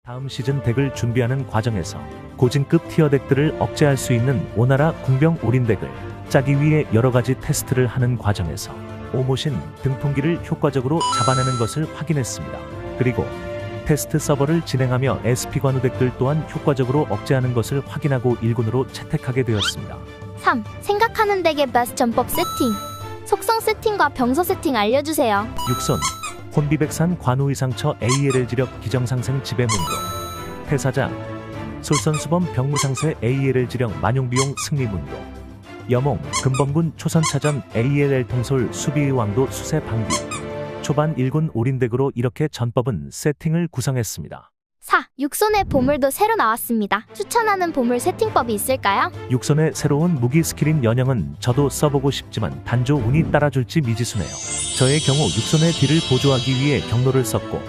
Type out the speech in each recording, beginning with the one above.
다음 시즌 덱을 준비하는 과정에서 고진급 티어 덱들을 억제할 수 있는 오나라 궁병 올인 덱을 짜기 위해 여러가지 테스트를 하는 과정에서 오모신 등풍기를 효과적으로 잡아내는 것을 확인했습니다. 그리고 테스트 서버를 진행하며 SP 관우 덱들 또한 효과적으로 억제하는 것을 확인하고 1군으로 채택하게 되었습니다. 3. 생각하는 덱의 베스트 전법 세팅. 속성 세팅과 병서 세팅 알려주세요. 육손 혼비백산 관우의상처 ALL 지력 기정상생 지배문도 태사자 솔선수범 병무상세 ALL 지력 만용비용 승리문도 여몽 금범군 초선차전 ALL 통솔 수비의 왕도 수세 방비 초반 1군 올인덱으로 이렇게 전법은 세팅을 구성했습니다. 4. 육손의 보물도 새로 나왔습니다. 추천하는 보물 세팅법이 있을까요? 육손의 새로운 무기 스킬인 연영은 저도 써보고 싶지만 단조 운이 따라줄지 미지수네요. 저의 경우 육손의 딜을 보조하기 위해 경로를 썼고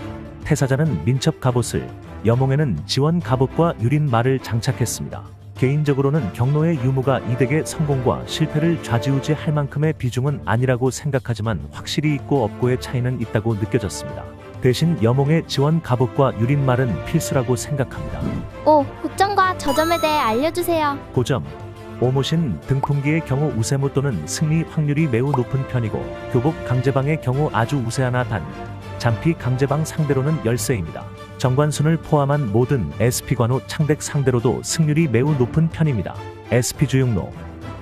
태사자는 민첩 갑옷을, 여몽에는 지원 갑옷과 유린 말을 장착했습니다. 개인적으로는 경로의 유무가 이 덱의 성공과 실패를 좌지우지할 만큼의 비중은 아니라고 생각하지만 확실히 있고 없고의 차이는 있다고 느껴졌습니다. 대신 여몽의 지원 갑옷과 유린말은 필수라고 생각합니다. 5. 고점과 저점에 대해 알려주세요. 고점 오모신 등풍기의 경우 우세무 또는 승리 확률이 매우 높은 편이고 교복 강제방의 경우 아주 우세하나 단 잠피 강제방 상대로는 열세입니다. 정관순을 포함한 모든 SP 관우 창덱 상대로도 승률이 매우 높은 편입니다. SP 주육로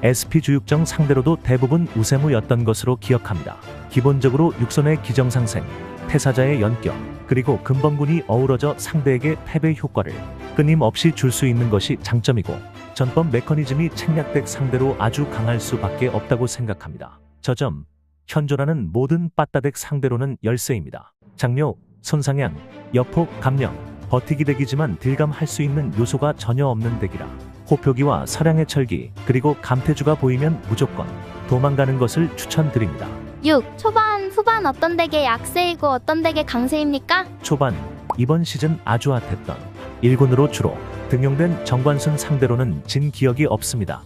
SP 주육정 상대로도 대부분 우세무였던 것으로 기억합니다. 기본적으로 육손의 기정상생 태사자의 연격, 그리고 금범군이 어우러져 상대에게 패배 효과를 끊임없이 줄 수 있는 것이 장점이고 전법 메커니즘이 책략덱 상대로 아주 강할 수밖에 없다고 생각합니다. 저점, 현존하는 모든 빠따덱 상대로는 열세입니다. 장료, 손상향, 여폭, 감령, 버티기 덱이지만 딜감할 수 있는 요소가 전혀 없는 덱이라 호표기와 서량의 철기, 그리고 감태주가 보이면 무조건 도망가는 것을 추천드립니다. 6. 초반, 후반 어떤 덱의 약세이고 어떤 덱의 강세입니까? 초반, 이번 시즌 아주 핫했던 1군으로 주로 등용된 정관순 상대로는 진 기억이 없습니다.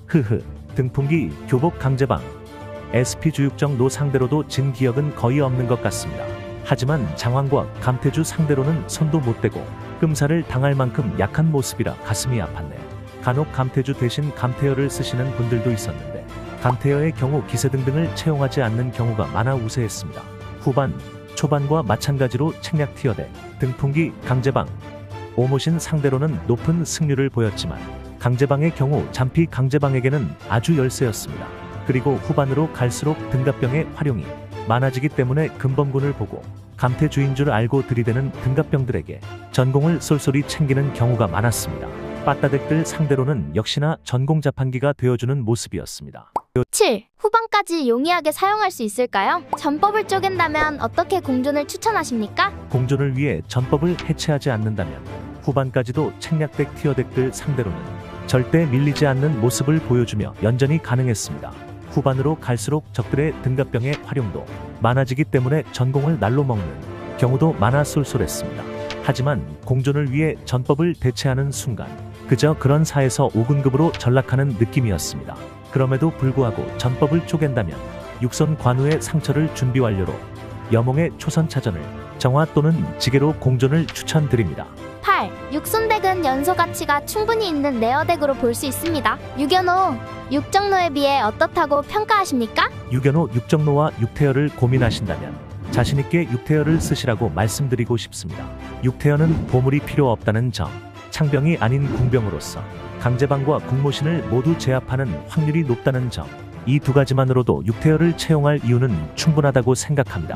등풍기, 교복 강제방, SP 주육정 노 상대로도 진 기억은 거의 없는 것 같습니다. 하지만 장황과 감태주 상대로는 손도 못 대고 끔사를 당할 만큼 약한 모습이라 가슴이 아팠네요. 간혹 감태주 대신 감태여를 쓰시는 분들도 있었는데 감태여의 경우 기세 등등을 채용하지 않는 경우가 많아 우세했습니다. 후반, 초반과 마찬가지로 책략 티어덱, 등풍기, 강제방, 오모신 상대로는 높은 승률을 보였지만 강제방의 경우 잠피 강제방에게는 아주 열세였습니다. 그리고 후반으로 갈수록 등갑병의 활용이 많아지기 때문에 금범군을 보고 감태주인 줄 알고 들이대는 등갑병들에게 전공을 쏠쏠히 챙기는 경우가 많았습니다. 빠따덱들 상대로는 역시나 전공 자판기가 되어주는 모습이었습니다. 7. 후반까지 용이하게 사용할 수 있을까요? 전법을 쪼갠다면 어떻게 공존을 추천하십니까? 공존을 위해 전법을 해체하지 않는다면 후반까지도 책략덱 티어덱들 상대로는 절대 밀리지 않는 모습을 보여주며 연전이 가능했습니다. 후반으로 갈수록 적들의 등갑병의 활용도 많아지기 때문에 전공을 날로 먹는 경우도 많아 쏠쏠했습니다. 하지만 공존을 위해 전법을 대체하는 순간 그저 그런 사에서 5군급으로 전락하는 느낌이었습니다. 그럼에도 불구하고 전법을 쪼갠다면 육손 관우의 상처를 준비 완료로 여몽의 초선차전을 정화 또는 지게로 공존을 추천드립니다. 8. 육손덱은 연소 가치가 충분히 있는 레어덱으로 볼 수 있습니다. 유견호, 육정로에 비해 어떻다고 평가하십니까? 유견호, 육정로와 육태여를 고민하신다면 자신있게 육태여를 쓰시라고 말씀드리고 싶습니다. 육태여는 보물이 필요 없다는 점, 창병이 아닌 궁병으로서 강제방과 궁모신을 모두 제압하는 확률이 높다는 점, 이 두 가지만으로도 육태여를 채용할 이유는 충분하다고 생각합니다.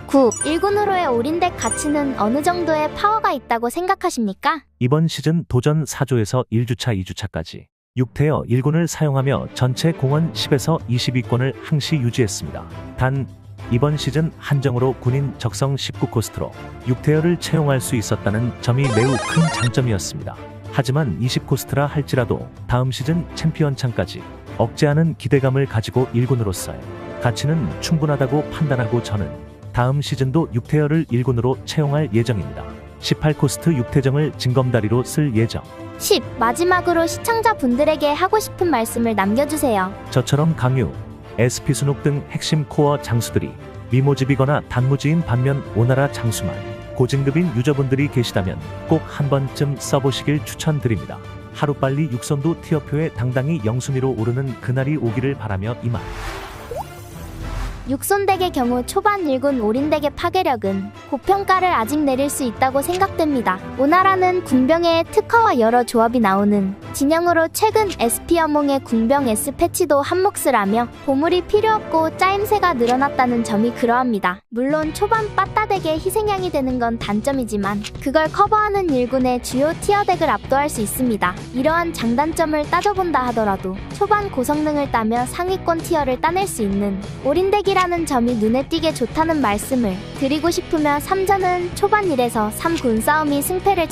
9. 1군으로의 올인덱 가치는 어느 정도의 파워가 있다고 생각하십니까? 이번 시즌 도전 4조에서 1주차 2주차까지 육태여 1군을 사용하며 전체 공원 10에서 22권을 항시 유지했습니다. 단 이번 시즌 한정으로 군인 적성 19코스트로 육태여를 채용할 수 있었다는 점이 매우 큰 장점이었습니다. 하지만 20코스트라 할지라도 다음 시즌 챔피언창까지 억제하는 기대감을 가지고 1군으로서의 가치는 충분하다고 판단하고 저는 다음 시즌도 육태여를 1군으로 채용할 예정입니다. 18코스트 육태정을 징검다리로 쓸 예정. 10. 마지막으로 시청자분들에게 하고 싶은 말씀을 남겨주세요. 저처럼 강유, SP 순옥 등 핵심 코어 장수들이 미모집이거나 단무지인 반면 오나라 장수만 고진급인 유저분들이 계시다면 꼭 한 번쯤 써보시길 추천드립니다. 하루빨리 육선도 티어표에 당당히 영순위로 오르는 그날이 오기를 바라며 이만. 육손덱의 경우 초반 1군 올인덱의 파괴력은 고평가를 아직 내릴 수 있다고 생각됩니다. 오나라는 궁병의 특화와 여러 조합이 나오는 진영으로 최근 SP 여몽의 궁병 S 패치도 한몫을 보물이 필요 없고 짜임새가 늘어났다는 점이 그러합니다. 물론 초반 빠따덱의 희생양이 되는 건 단점이지만 그걸 커버하는 1군의 주요 티어덱을 압도할 수 있습니다. 이러한 장단점을 따져본다 하더라도 초반 고성능을 따며 상위권 티어를 따낼 수 있는 올인덱이라는 점이 눈에 띄게 좋다는 말씀을 드리고 싶으며 3전은 초반 1에서 3군 싸움이 승패를